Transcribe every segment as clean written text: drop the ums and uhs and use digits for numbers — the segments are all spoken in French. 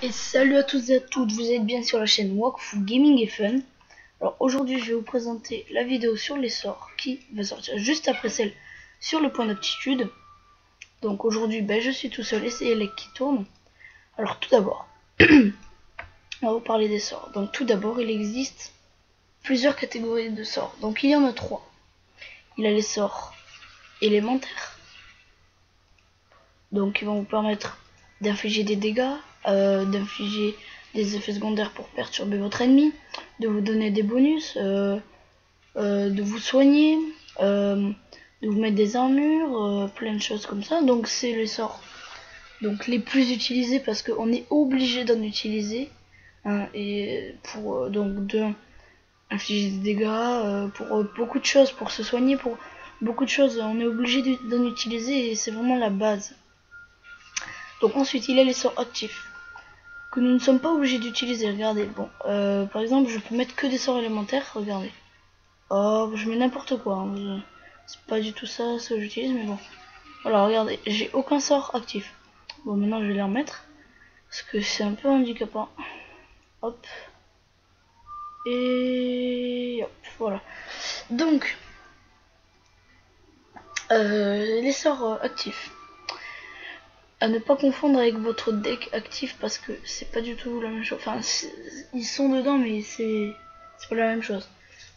Et salut à tous et à toutes, vous êtes bien sur la chaîne Wakfu Gaming et Fun. Alors aujourd'hui je vais vous présenter la vidéo sur les sorts qui va sortir juste après celle sur le point d'aptitude. Donc aujourd'hui je suis tout seul et c'est Elec qui tourne. Alors tout d'abord, on va vous parler des sorts. Donc tout d'abord il existe plusieurs catégories de sorts. Donc il y en a trois. Il y a les sorts élémentaires. Donc ils vont vous permettre d'infliger des dégâts, d'infliger des effets secondaires pour perturber votre ennemi, de vous donner des bonus, de vous soigner, de vous mettre des armures, plein de choses comme ça. Donc c'est les sorts donc les plus utilisés parce qu'on est obligé d'en utiliser. Hein, et pour donc de infliger des dégâts, pour beaucoup de choses, pour se soigner, pour beaucoup de choses, on est obligé d'en utiliser et c'est vraiment la base. Donc ensuite il y a les sorts actifs que nous ne sommes pas obligés d'utiliser. Regardez, bon, par exemple je peux mettre que des sorts élémentaires, regardez. Oh, je mets n'importe quoi, hein. C'est pas du tout ça ce que j'utilise, mais bon. Voilà, regardez, j'ai aucun sort actif. Bon, maintenant je vais les remettre, parce que c'est un peu handicapant. Hop. Et hop, voilà. Donc, les sorts actifs. À ne pas confondre avec votre deck actif, parce que c'est pas du tout la même chose. Enfin, ils sont dedans, mais c'est pas la même chose.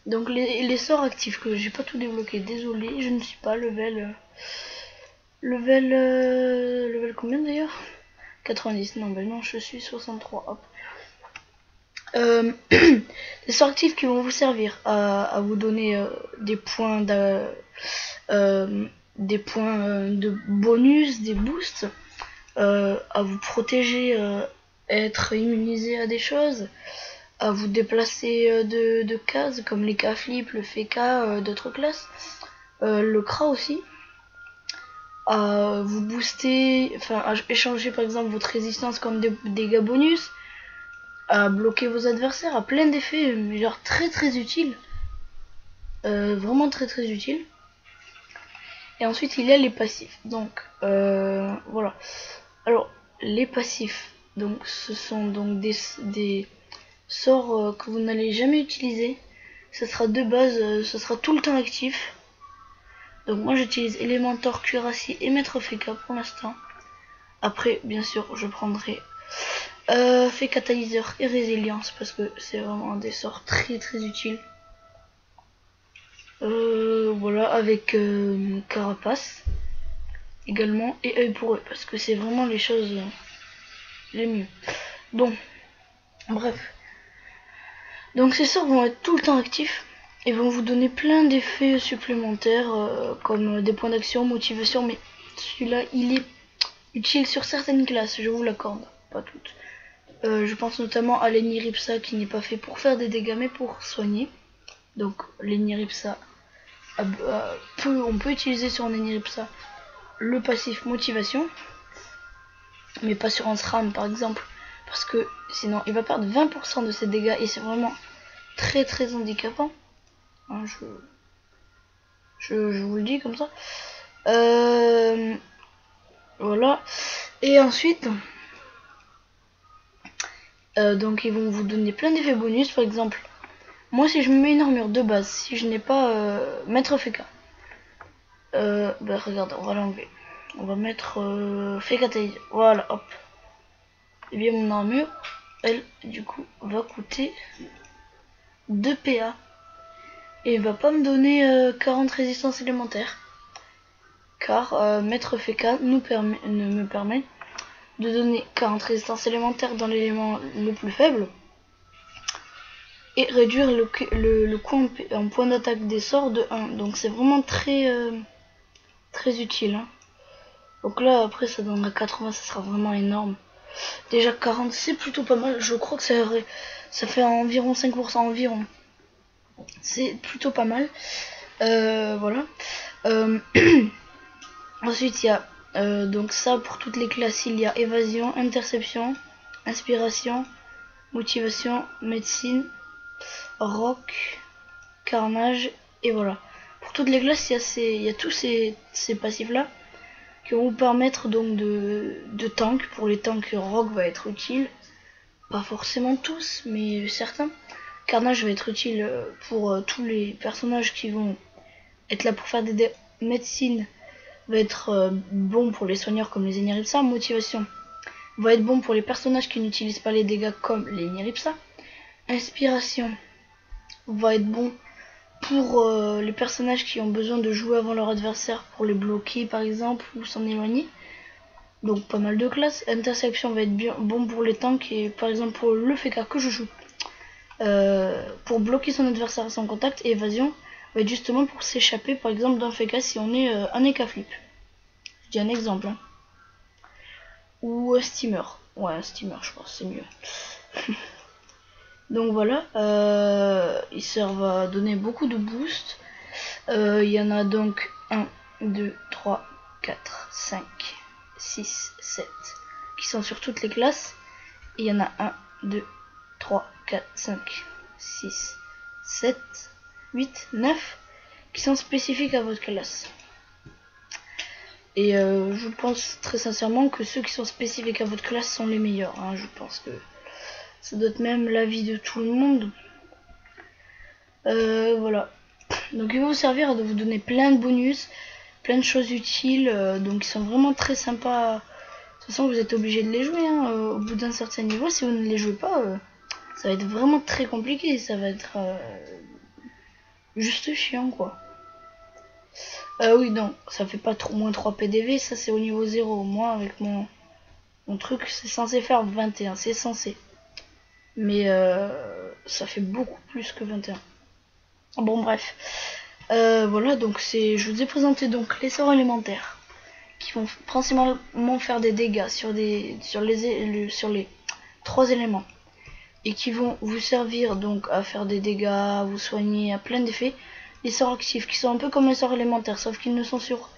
Donc les sorts actifs que j'ai pas tout débloqué, désolé, je ne suis pas level combien d'ailleurs? 90, non ben non, je suis 63, hop. Les sorts actifs qui vont vous servir à vous donner des points de bonus, des boosts, à vous protéger, être immunisé à des choses, à vous déplacer de cases comme les K-flip, le FK, d'autres classes, le Kra aussi, à vous booster, enfin à échanger par exemple votre résistance comme des dégâts bonus, à bloquer vos adversaires, à plein d'effets, mais genre très très utiles, vraiment très très utiles. Et ensuite il y a les passifs, donc voilà. Alors les passifs, donc ce sont donc des sorts que vous n'allez jamais utiliser. Ce sera de base, ce sera tout le temps actif. Donc moi j'utilise Elementor, Cuirassier et Maître Feka pour l'instant. Après bien sûr je prendrai fait catalyseur et résilience parce que c'est vraiment des sorts très très utiles. Voilà, avec carapace également et œil pour œil parce que c'est vraiment les choses les mieux. Donc, bref. Donc ces sorts vont être tout le temps actifs et vont vous donner plein d'effets supplémentaires comme des points d'action, motivation, mais celui-là il est utile sur certaines classes, je vous l'accorde, pas toutes. Je pense notamment à l'Eniripsa qui n'est pas fait pour faire des dégâts mais pour soigner. Donc l'Eniripsa, on peut utiliser sur l'Eniripsa le passif motivation, mais pas sur un SRAM par exemple, parce que sinon il va perdre 20% de ses dégâts et c'est vraiment très très handicapant. Hein, je vous le dis comme ça. Voilà. Et ensuite, donc ils vont vous donner plein d'effets bonus. Par exemple, moi si je me mets une armure de base, si je n'ai pas Maître Feka, bah regarde, on va l'enlever. On va mettre Feka Tail. Voilà, hop. Et bien mon armure, elle, du coup, va coûter 2 PA. Et il va pas me donner 40 résistances élémentaires. Car Maître Feka me permet de donner 40 résistances élémentaires dans l'élément le plus faible et réduire le coût en point d'attaque des sorts de 1. Donc c'est vraiment très utile. Hein. Donc là après ça donnera 80, ça sera vraiment énorme. Déjà 40 c'est plutôt pas mal, je crois que ça fait environ 5% environ. C'est plutôt pas mal. Voilà. Ensuite il y a donc ça pour toutes les classes, il y a évasion, interception, inspiration, motivation, médecine, rock, carnage et voilà. Pour toutes les classes il y a tous ces passifs là qui vont vous permettre donc de tank. Pour les tanks, Rogue va être utile. Pas forcément tous, mais certains. Carnage va être utile pour tous les personnages qui vont être là pour faire des médecines. Va être bon pour les soigneurs comme les Eniripsa. Motivation va être bon pour les personnages qui n'utilisent pas les dégâts comme les Eniripsa. Inspiration va être bon pour les personnages qui ont besoin de jouer avant leur adversaire pour les bloquer par exemple ou s'en éloigner. Donc pas mal de classes. Interception va être bien bon pour les tanks et par exemple pour le FK que je joue. Pour bloquer son adversaire sans contact. Et évasion va être justement pour s'échapper par exemple d'un FK si on est un EK flip. Je dis un exemple. Hein. Ou un steamer. Ouais, un steamer je pense c'est mieux. Donc voilà, ils servent à donner beaucoup de boost. Il y en a donc 1, 2, 3, 4, 5, 6, 7 qui sont sur toutes les classes. Et il y en a 1, 2, 3, 4, 5, 6, 7, 8, 9 qui sont spécifiques à votre classe. Et je pense très sincèrement que ceux qui sont spécifiques à votre classe sont les meilleurs. Hein. Je pense que ça doit être même l'avis de tout le monde. Voilà. Donc il va vous servir de vous donner plein de bonus, plein de choses utiles. Donc ils sont vraiment très sympas. De toute façon vous êtes obligé de les jouer. Hein. Au bout d'un certain niveau, si vous ne les jouez pas, ça va être vraiment très compliqué. Ça va être juste chiant quoi. Oui non, ça fait pas trop moins 3 PDV. Ça c'est au niveau 0. Moi avec mon truc c'est censé faire 21. C'est censé. Mais ça fait beaucoup plus que 21. Bon bref. Voilà, donc je vous ai présenté donc les sorts élémentaires qui vont principalement faire des dégâts sur les 3 éléments et qui vont vous servir donc à faire des dégâts, à vous soigner, à plein d'effets. Les sorts actifs qui sont un peu comme les sorts élémentaires sauf qu'ils ne sont sur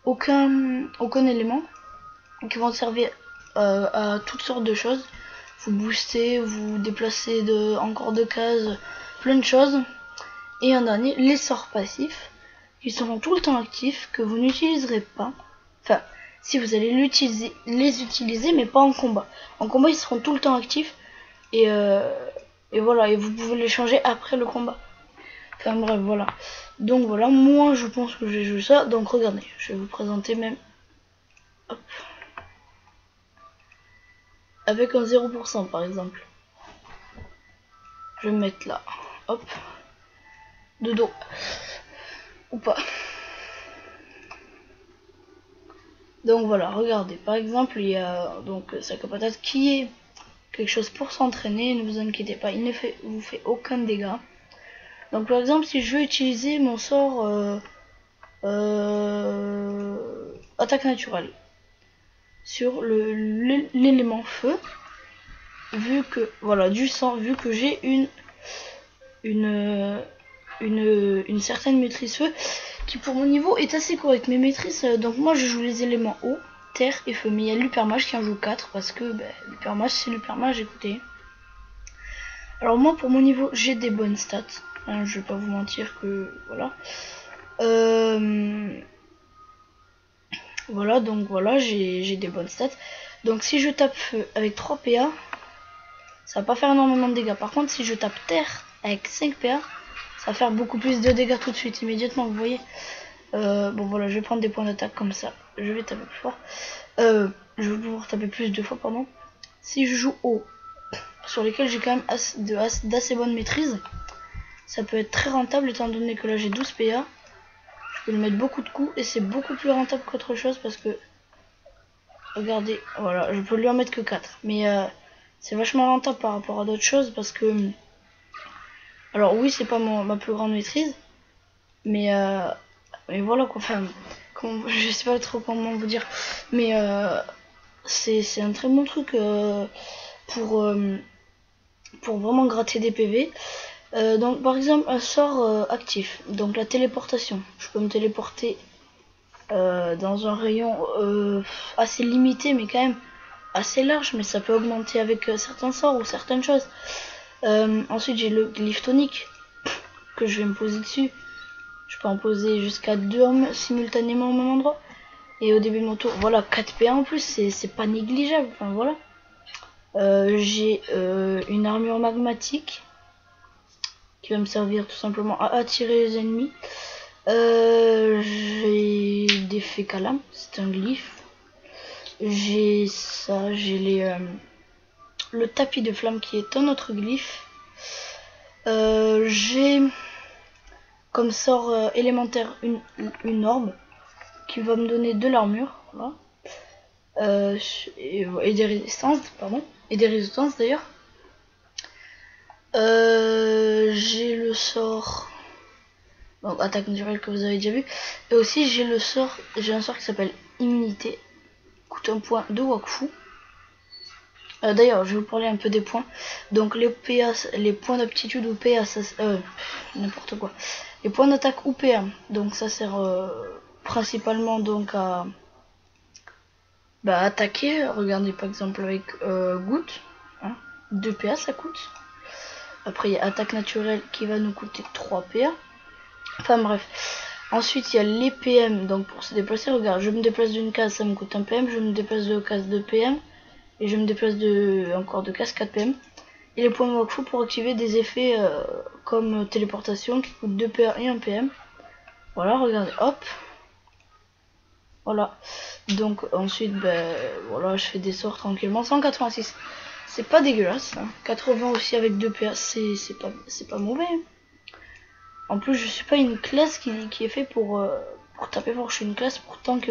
aucun élément, qui vont servir à toutes sortes de choses. Vous booster, vous déplacer encore de cases, plein de choses. Et un dernier, les sorts passifs, qui seront tout le temps actifs, que vous n'utiliserez pas. Enfin, si vous allez les utiliser, mais pas en combat. En combat, ils seront tout le temps actifs. Et voilà, et vous pouvez les changer après le combat. Enfin bref, voilà. Donc voilà, moi je pense que j'ai joué ça. Donc regardez, je vais vous présenter même. Hop. Avec un 0% par exemple. Je vais me mettre là. Hop. De dos. Ou pas. Donc voilà, regardez. Par exemple, il y a donc Sac à patate qui est quelque chose pour s'entraîner. Ne vous inquiétez pas, il ne vous fait aucun dégât. Donc par exemple, si je veux utiliser mon sort attaque naturelle sur l'élément feu, vu que voilà du sang, vu que j'ai une certaine maîtrise feu qui pour mon niveau est assez correcte. Mes maîtrises, donc moi je joue les éléments eau, terre et feu, mais il y a l'hypermage qui en joue 4 parce que l'hypermage c'est l'hypermage, écoutez. Alors moi pour mon niveau j'ai des bonnes stats, hein, je vais pas vous mentir que voilà. Voilà, donc voilà, j'ai des bonnes stats. Donc si je tape feu avec 3 PA, ça va pas faire énormément de dégâts. Par contre si je tape terre avec 5 PA, ça va faire beaucoup plus de dégâts tout de suite, immédiatement, vous voyez. Bon voilà, je vais prendre des points d'attaque comme ça. Je vais taper plus fort. Je vais pouvoir taper plus 2 fois, pardon. Si je joue haut, sur lesquels j'ai quand même d'assez bonne maîtrise, ça peut être très rentable étant donné que là j'ai 12 PA. Je peux lui mettre beaucoup de coups et c'est beaucoup plus rentable qu'autre chose parce que... Regardez, voilà, je peux lui en mettre que 4. Mais c'est vachement rentable par rapport à d'autres choses parce que... Alors oui, c'est pas ma plus grande maîtrise. Mais voilà quoi, enfin... je sais pas trop comment vous dire. Mais c'est un très bon truc pour vraiment gratter des PV. Donc par exemple un sort actif, donc la téléportation. Je peux me téléporter dans un rayon assez limité mais quand même assez large, mais ça peut augmenter avec certains sorts ou certaines choses. Ensuite j'ai le glyphe tonique que je vais me poser dessus. Je peux en poser jusqu'à 2 hommes simultanément au même endroit. Et au début de mon tour, voilà, 4 PA en plus, c'est pas négligeable. Enfin voilà. J'ai une armure magmatique qui va me servir tout simplement à attirer les ennemis. J'ai des fécalams, c'est un glyphe. J'ai ça, j'ai le tapis de flamme qui est un autre glyphe. J'ai comme sort élémentaire une orbe qui va me donner de l'armure, voilà. Et des résistances, pardon, et des résistances d'ailleurs. J'ai le sort, donc attaque naturelle que vous avez déjà vu, et aussi j'ai un sort qui s'appelle immunité, coûte un point de Wakfu. D'ailleurs, je vais vous parler un peu des points. Donc les PA, les points d'aptitude ou PA, ça, n'importe quoi. Les points d'attaque ou PA, donc ça sert principalement donc à attaquer. Regardez par exemple avec goutte, hein, 2 PA ça coûte. Après il y a attaque naturelle qui va nous coûter 3 PA. Enfin bref. Ensuite il y a les PM, donc pour se déplacer, regarde, je me déplace d'une case, ça me coûte 1 PM, je me déplace de case 2 PM. Et je me déplace encore de case 4 PM. Et les points Wakfu pour activer des effets comme téléportation qui coûte 2 PA et 1 PM. Voilà, regardez, hop. Voilà. Donc ensuite, voilà, je fais des sorts tranquillement. 186, c'est pas dégueulasse. Hein. 80 aussi avec 2 PA, c'est pas mauvais. Hein. En plus, je suis pas une classe qui est fait pour taper fort. Je suis une classe pour tank,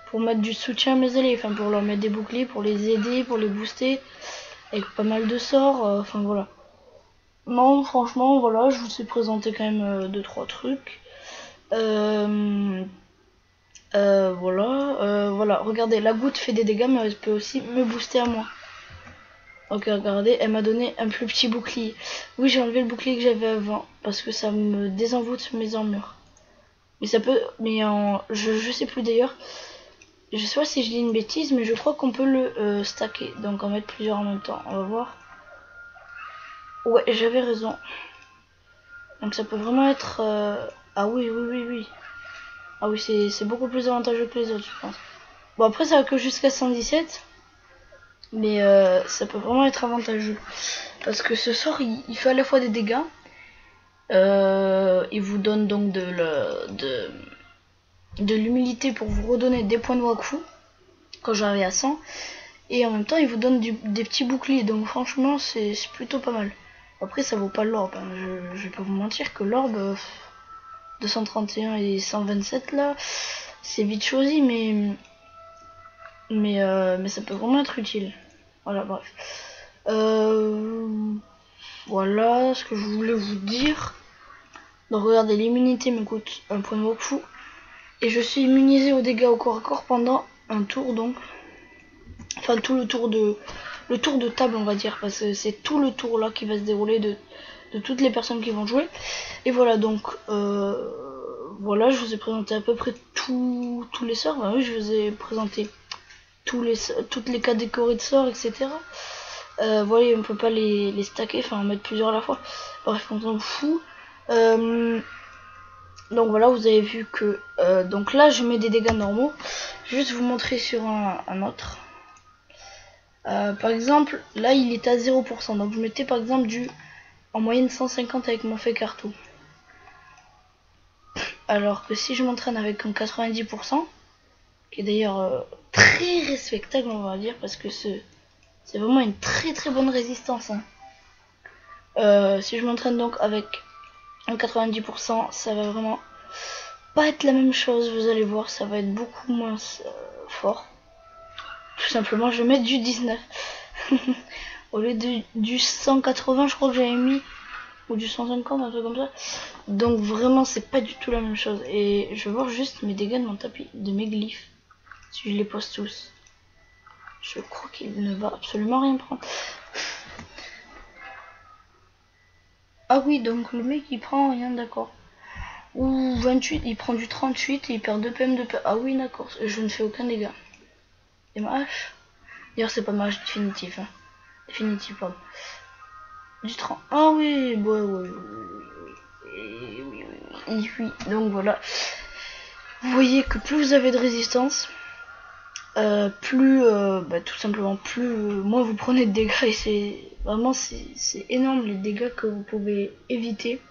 pour mettre du soutien à mes alliés, enfin pour leur mettre des boucliers, pour les aider, pour les booster, avec pas mal de sorts, enfin voilà. Non, franchement, voilà, je vous ai présenté quand même 2-3 trucs. Voilà, regardez, la goutte fait des dégâts, mais elle peut aussi me booster à moi. Ok, regardez, elle m'a donné un plus petit bouclier. Oui, j'ai enlevé le bouclier que j'avais avant, parce que ça me désenvoûte mes armures. Mais ça peut, mais je sais plus d'ailleurs. Je sais pas si je dis une bêtise, mais je crois qu'on peut le stacker. Donc en mettre plusieurs en même temps. On va voir. Ouais, j'avais raison. Donc ça peut vraiment être... Ah oui. Ah oui, c'est beaucoup plus avantageux que les autres, je pense. Bon, après, ça va que jusqu'à 117. Mais ça peut vraiment être avantageux. Parce que ce sort, il fait à la fois des dégâts. Il vous donne donc de l'humilité pour vous redonner des points de Wakfu. Quand j'arrive à 100. Et en même temps il vous donne des petits boucliers, donc franchement c'est plutôt pas mal. Après ça vaut pas l'orbe, hein. Je vais pas vous mentir que l'orbe 231 et 127 là c'est vite choisi, mais ça peut vraiment être utile. Voilà, bref. Voilà ce que je voulais vous dire. Donc regardez, l'immunité me coûte un point de Wakfu. Et je suis immunisé aux dégâts au corps à corps pendant un tour, donc. Enfin tout le tour de table, on va dire, parce que c'est tout le tour là qui va se dérouler de toutes les personnes qui vont jouer. Et voilà, donc voilà, je vous ai présenté à peu près tous les sorts. Bah oui, je vous ai présenté toutes les catégories de sorts, etc. Voilà, on peut pas les stacker, enfin en mettre plusieurs à la fois. Bref, on s'en fout. Donc voilà, vous avez vu que donc là je mets des dégâts normaux. Je vais juste vous montrer sur un autre. Par exemple, là il est à 0%, donc je mettais par exemple en moyenne 150 avec mon fait cartou. Alors que si je m'entraîne avec un 90%, qui est d'ailleurs très respectable on va dire, parce que c'est vraiment une très très bonne résistance. Hein. Si je m'entraîne donc avec un 90%, ça va vraiment pas être la même chose, vous allez voir, ça va être beaucoup moins fort. Tout simplement, je vais mettre du 19. Au lieu du 180, je crois que j'avais mis, ou du 150, un truc comme ça. Donc vraiment, c'est pas du tout la même chose. Et je vais voir juste mes dégâts de mon tapis, de mes glyphes. Si je les pose tous. Je crois qu'il ne va absolument rien prendre. Ah oui, donc le mec il prend rien, d'accord. Ou 28, il prend du 38 et il perd 2 PM de PM. Ah oui, d'accord, je ne fais aucun dégât. Et ma hache. D'ailleurs, c'est pas ma hache définitive. Hein. Définitive, pardon. Du 30. Ah oui, oui. Donc voilà. vous voyez que plus vous avez de résistance, plus tout simplement plus moins vous prenez de dégâts, et c'est énorme les dégâts que vous pouvez éviter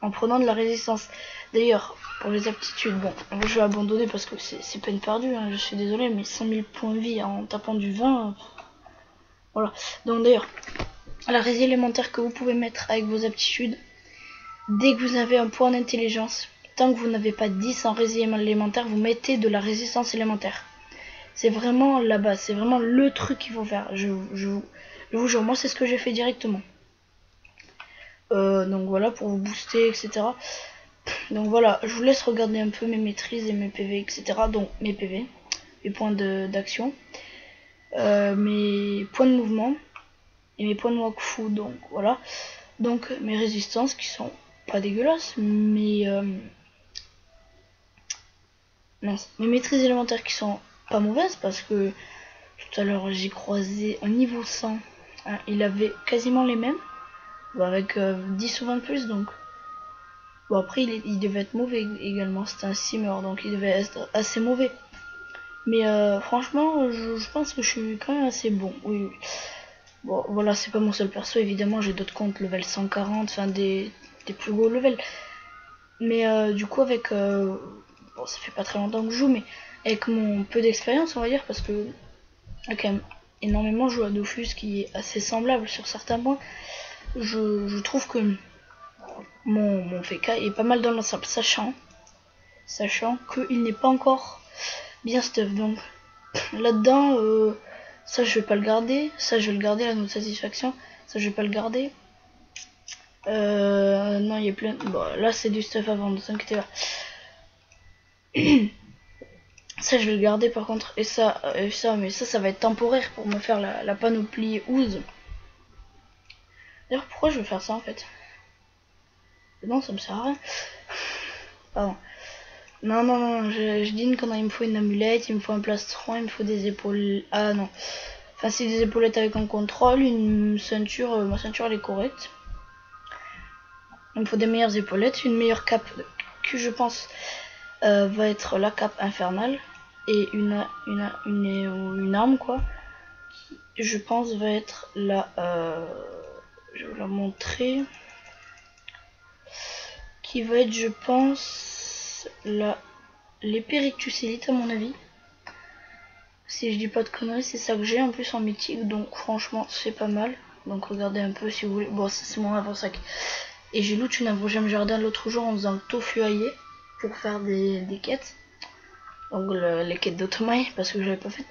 en prenant de la résistance. D'ailleurs, pour les aptitudes, bon, je vais abandonner parce que c'est peine perdue, hein, je suis désolé, mais 100 000 points de vie en tapant du 20, voilà. Donc d'ailleurs, la résine élémentaire que vous pouvez mettre avec vos aptitudes, dès que vous avez un point d'intelligence, tant que vous n'avez pas 10 en résine élémentaire, vous mettez de la résistance élémentaire. C'est vraiment la base, c'est vraiment le truc qu'il faut faire. Je vous jure, moi c'est ce que j'ai fait directement. Donc voilà, pour vous booster, etc. Donc voilà, je vous laisse regarder un peu mes maîtrises et mes PV, etc. Donc mes PV, mes points d'action, mes points de mouvement et mes points de wakfu. Donc voilà. Donc mes résistances qui sont pas dégueulasses, mais mes maîtrises élémentaires qui sont pas mauvaises, parce que tout à l'heure j'ai croisé un niveau 100, hein, il avait quasiment les mêmes, avec 10 ou 20 de plus, donc bon, après il devait être mauvais également, c'était un simmer, donc il devait être assez mauvais, mais franchement je pense que je suis quand même assez bon. Oui. Bon voilà, c'est pas mon seul perso, évidemment j'ai d'autres comptes level 140, enfin des plus gros levels, mais du coup avec bon, ça fait pas très longtemps que je joue, mais avec mon peu d'expérience on va dire, parce que j'ai quand même énormément joué à Dofus, qui est assez semblable sur certains points, je trouve que mon FK est pas mal dans l'ensemble, sachant qu'il n'est pas encore bien stuff. Donc là-dedans, ça je vais pas le garder, ça je vais le garder, la note de satisfaction, ça je vais pas le garder. Non, il y a plein. Bon, là c'est du stuff avant, ne vous inquiétez pas. Ça je vais le garder par contre, et ça, mais ça va être temporaire pour me faire la panoplie Ooze. D'ailleurs, pourquoi je veux faire ça en fait? Non, ça me sert à rien. Pardon. Non, je dis une connerie, il me faut une amulette, il me faut un plastron, il me faut des épaules. Ah non. Enfin, c'est des épaulettes avec un contrôle, une ceinture, ma ceinture elle est correcte. Il me faut des meilleures épaulettes, une meilleure cape que je pense va être la cape infernale, et une arme quoi, qui je pense va être la. Je vais vous la montrer. Qui va être, je pense, l'épée Rictusélite à mon avis. Si je dis pas de conneries, c'est ça que j'ai en plus en mythique, donc franchement c'est pas mal. Donc regardez un peu si vous voulez. Bon, ça c'est mon avant-sac. Et j'ai loot une Avourgem Jardin l'autre jour en faisant le tofu aillé pour faire des quêtes. Donc les quêtes d'Otomae, parce que je l'avais pas fait.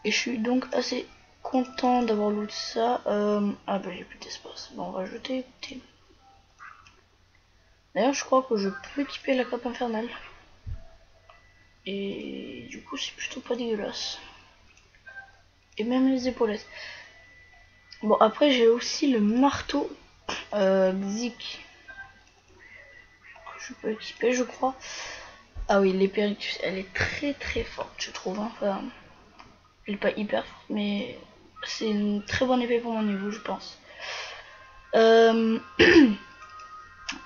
Et je suis donc assez content d'avoir loot ça. Ah bah j'ai plus d'espace. Bon, on va jeter. D'ailleurs, je crois que je peux équiper la cape infernale. Et du coup, c'est plutôt pas dégueulasse. Et même les épaulettes. Bon, après, j'ai aussi le marteau Zik. Que je peux équiper, je crois. Ah oui, l'épée Rictus, elle est très très forte, je trouve. Hein. Enfin, elle est pas hyper forte, mais c'est une très bonne épée pour mon niveau, je pense.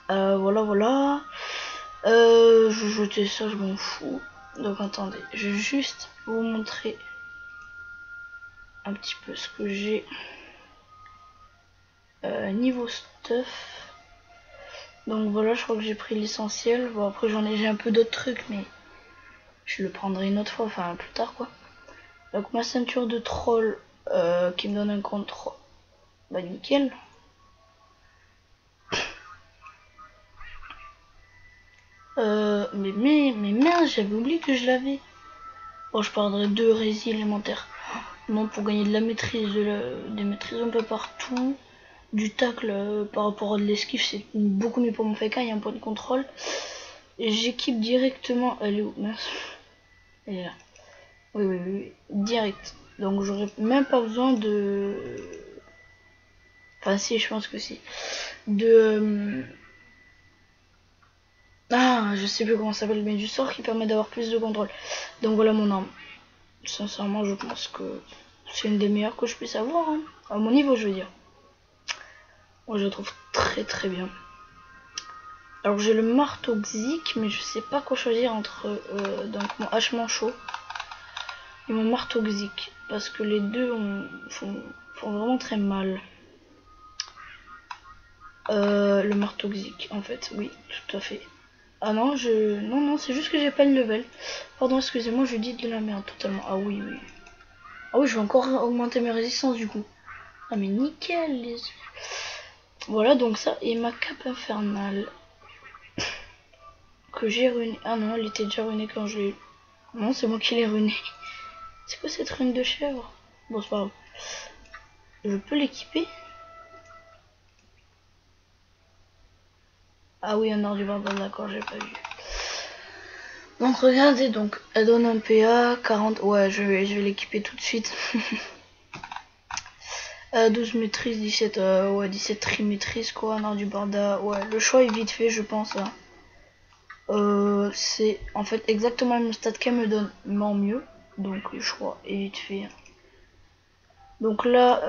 Voilà. Je vais jeter ça, je m'en fous. Donc attendez, je vais juste vous montrer un petit peu ce que j'ai niveau stuff. Donc voilà, je crois que j'ai pris l'essentiel. Bon, après j'ai un peu d'autres trucs, mais je le prendrai une autre fois, enfin plus tard quoi. Donc ma ceinture de troll qui me donne un contrôle, bah nickel. Mais merde, j'avais oublié que je l'avais. Bon, je prendrai 2 résines élémentaires. Non, pour gagner de la maîtrise, des maîtrises un peu partout. Du tacle par rapport à de l'esquive, c'est beaucoup mieux pour mon FK, il y a un point de contrôle. Et j'équipe directement. Elle est où? Mince. Elle est là. Oui, direct. Donc j'aurais même pas besoin de. Enfin, si, je pense que si. Ah, je sais plus comment ça s'appelle, mais du sort qui permet d'avoir plus de contrôle. Donc voilà mon arme. Sincèrement, je pense que c'est une des meilleures que je puisse avoir. Hein. À mon niveau, je veux dire. Moi, je la trouve très très bien. Alors j'ai le marteau Xic, mais je sais pas quoi choisir entre donc mon hache manchot et mon marteau Xic, parce que les deux font vraiment très mal. Le marteau Xic, en fait, oui, tout à fait. Ah non, non, c'est juste que j'ai pas le level. Pardon, excusez-moi, je dis de la merde totalement. Ah oui, oui. Ah oui, je vais encore augmenter mes résistances du coup. Ah mais nickel les... Voilà, donc ça, et ma cape infernale. Que j'ai ruiné. Ah non, elle était déjà ruinée quand je l'ai eu. Non, c'est moi qui l'ai ruinée. C'est quoi cette rune de chèvre? Bon, c'est pas grave. Je peux l'équiper? Ah oui, un ordre du barbare, d'accord, j'ai pas vu. Donc regardez, donc elle donne un PA, 40, ouais je vais l'équiper tout de suite. 12 maîtrise, 17, ouais 17 trimaîtrise quoi, un ordre du barda, ouais le choix est vite fait je pense. Hein. C'est en fait exactement le même stat qu'elle me donne, mais en mieux, donc le choix est vite fait. Hein. Donc là,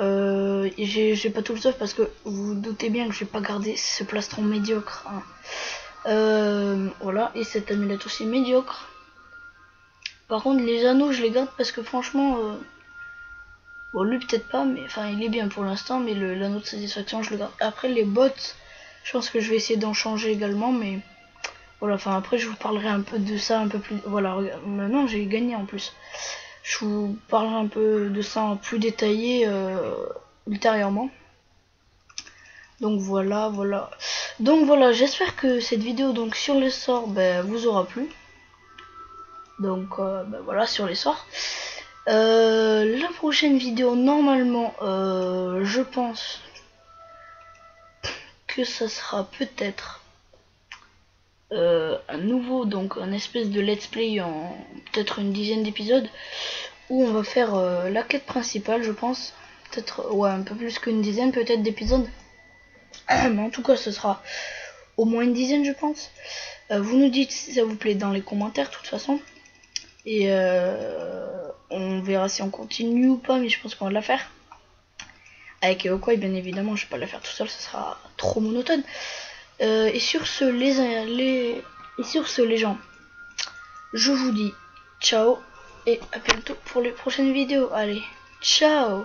j'ai pas tout le stuff parce que vous vous doutez bien que je vais pas garder ce plastron médiocre. Hein. Voilà, et cette amulette aussi médiocre. Par contre, les anneaux, je les garde parce que franchement, bon, lui peut-être pas, mais enfin, il est bien pour l'instant, mais l'anneau de satisfaction, je le garde. Après, les bottes, je pense que je vais essayer d'en changer également, mais voilà, enfin, après, je vous parlerai un peu de ça un peu plus. Voilà, regarde, maintenant j'ai gagné en plus. Je vous parlerai un peu de ça en plus détaillé ultérieurement. Donc voilà, voilà. Donc voilà, j'espère que cette vidéo donc sur les sorts vous aura plu. Donc voilà, sur les sorts. La prochaine vidéo, normalement, je pense que ça sera peut-être un nouveau, donc un espèce de let's play en peut-être une dizaine d'épisodes où on va faire la quête principale, je pense. Peut-être, ouais, un peu plus qu'une dizaine peut-être d'épisodes. Mais en tout cas, ce sera au moins une dizaine, je pense. Vous nous dites si ça vous plaît dans les commentaires, de toute façon. Et on verra si on continue ou pas, mais je pense qu'on va la faire. Avec Eokoi, bien évidemment, je vais pas la faire tout seul, ça sera trop monotone. Et sur ce, les gens, je vous dis ciao et à bientôt pour les prochaines vidéos. Allez, ciao!